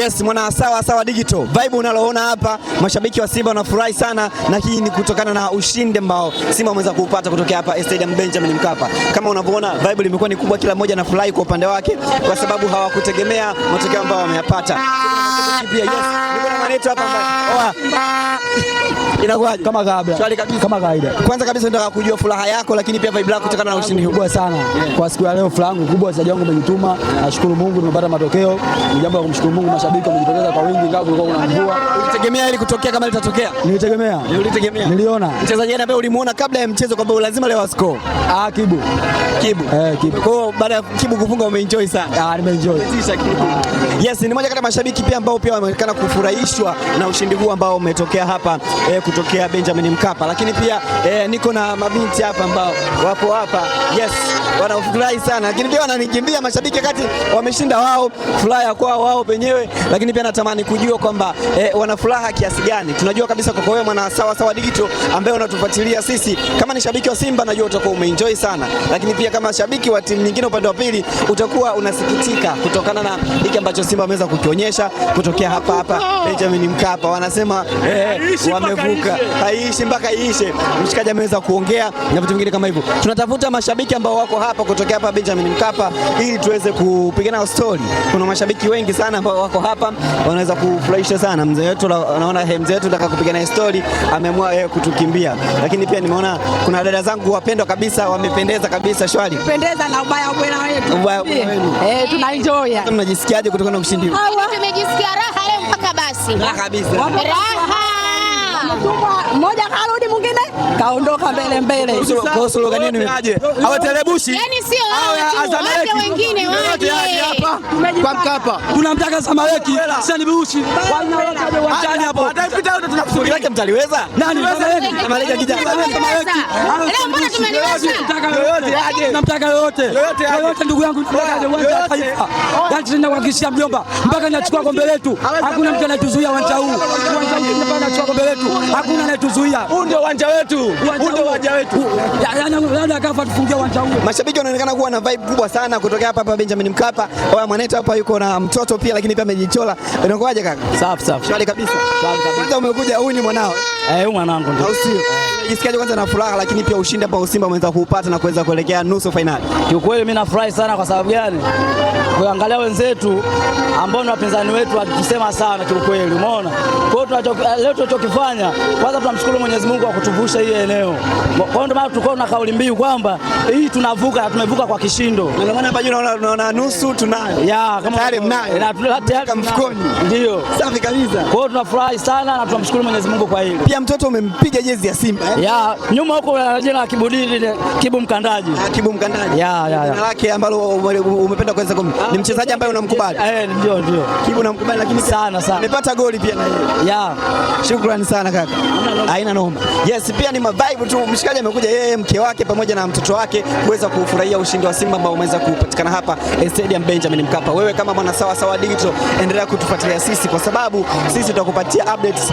Yes, mwana sawa sawa digital. Vibe unaloona hapa, mashabiki wa Simba wanafurahi sana, na hii ni kutokana na ushindi ambao Simba wameweza kuupata kutokea hapa Stadium Benjamin Mkapa. Kama unavyoona vibe limekuwa ni kubwa, kila mmoja anafurahi kwa upande wake kwa sababu hawakutegemea matokeo ambayo wameyapata. Yes, niko na maneto hapa ambaye inakuwaje? Kama kawaida. Swali kabisa. Kama kawaida. Kwanza kabisa nataka kujua furaha yako, lakini pia vibe lako kutokana na ushindi huu. Kubwa sana. Kwa siku ya leo furaha yangu kubwa, wachezaji wangu wamejituma. Nashukuru Mungu tumepata matokeo. Ni jambo la kumshukuru Mungu, mashabiki wamejitokeza kwa wingi ingawa kulikuwa kuna mvua. Ulitegemea ili kutokea kama litatokea? Nilitegemea. Ulitegemea? Niliona. Mchezaji ambaye ulimuona kabla ya mchezo kwamba lazima leo ascore. Kibu. Kibu. Kibu. Kwa hiyo baada ya Kibu kufunga umeenjoy sana. Nimeenjoy. Yes, ni moja kati ya mashabiki pia ambao pia wameonekana kufurahishwa na ushindi huu ambao umetokea hapa kutokea Benjamin Mkapa. Lakini pia niko na mabinti hapa ambao wapo hapa. Yes, wanafurahi sana. Lakini pia wananikimbia mashabiki wakati wameshinda wao, furaha kwao wao penyewe. Lakini pia natamani kujua kwamba wana furaha kiasi gani. Tunajua kabisa kwa wewe mwana sawa sawa digital ambaye unatufuatilia sisi, kama ni shabiki wa Simba najua utakuwa umeenjoy sana. Lakini pia kama shabiki wa timu nyingine upande wa pili utakuwa unasikitika kutokana na hiki ambacho Simba wameweza kukionyesha kutokea hapa Benjamin Mkapa. Wanasema wamevuka, haiishi mpaka iishe. Mshikaji ameweza kuongea na vitu vingine kama hivyo. Tunatafuta mashabiki ambao wako hapa kutokea hapa Benjamin Mkapa ili tuweze kupigana story. Kuna mashabiki wengi sana ambao wako hapa wanaweza kufurahisha sana. Mzee wetu anaona mzee wetu anataka kupigana story, ameamua kutukimbia. Lakini pia nimeona kuna dada zangu wapendwa kabisa, wamependeza kabisa. Shwari pendeza na ubaya wetu. Ubaya wenu. Tunaenjoy. Mnajisikiaje kutokana na ushindi huu? Tumejisikia raha leo mpaka basi. Raha kabisa. Raha. Mmoja karudi mwingine kaondoka mbele. Kwa slogan yenu aje? Hawatelebushi. Yaani sio watu wengine waje hapa kwa Mkapa. Tunamtaka Samaleki, Sanibushi. Wanaje uwanjani hapo? Atapita wote tunakusubiria yake mtaliweza? Nani Samaleki akija. Leo mbona tumeliweza? Yoyote aje. Tunamtaka yoyote. Yoyote ndugu yangu tunataka uwanja wa Taifa. Yaani tunaenda kuhakikishia mjomba mpaka nachukua kombe letu. Hakuna mtu anatuzuia uwanja huu. Uwanja huu tunapanda nachukua kombe letu. Hakuna anayetuzuia. Huu ndio uwanja wetu. Huu ndio uwanja wetu. Yaani akafa tufungie uwanja huu. Mashabiki wanaonekana kuwa na vibe kubwa sana kutokea hapa Benjamin Mkapa. Oya mwanetu hapa yuko na mtoto pia, lakini pia amejichola. Unakuaje kaka? Safi. Shwari kabisa. Kwanza umekuja, huyu ni mwanao? Huyu mwanangu ndio. Au sio? Jisikiaje kwanza na furaha, lakini pia ushindi ambao Simba wameweza kuupata na kuweza kuelekea nusu finali? Kiukweli mimi nafurahi sana. Kwa sababu gani? Kuangalia wenzetu ambao ni wapinzani wetu watusema sana kiukweli, umeona? Kwa hiyo leo tunachokifanya, kwanza tunamshukuru Mwenyezi Mungu kwa kutuvusha hii eneo. Kwa hiyo ndio maana tulikuwa na kauli mbiu kwamba hii tunavuka na tumevuka kwa kishindo. Ndio maana hapa juu unaona nusu tunayo. Kama tayari mnayo. Na tayari mfukoni. Ndio. Safi kabisa. Kwa hiyo tunafurahi sana na tunamshukuru Mwenyezi Mungu kwa hili. Pia mtoto umempiga jezi ya Simba. Nyuma huko jina la Kibudili, Kibu Mkandaji. Kibu Mkandaji. Jina lake ambalo umependa kuweza ni mchezaji ambaye unamkubali. Ndio. Kibu unamkubali, lakini sana. Amepata goli pia na yeye. Shukrani sana kaka. Haina noma. Yes, pia ni vibe tu. Mshikaji amekuja yeye, mke wake pamoja na mtoto wake kuweza kufurahia ushindi wa Simba ambao umeweza kupatikana hapa Stadium Benjamin Mkapa. Wewe kama mwana sawa sawa digital, endelea kutufuatilia sisi kwa sababu sisi tutakupatia updates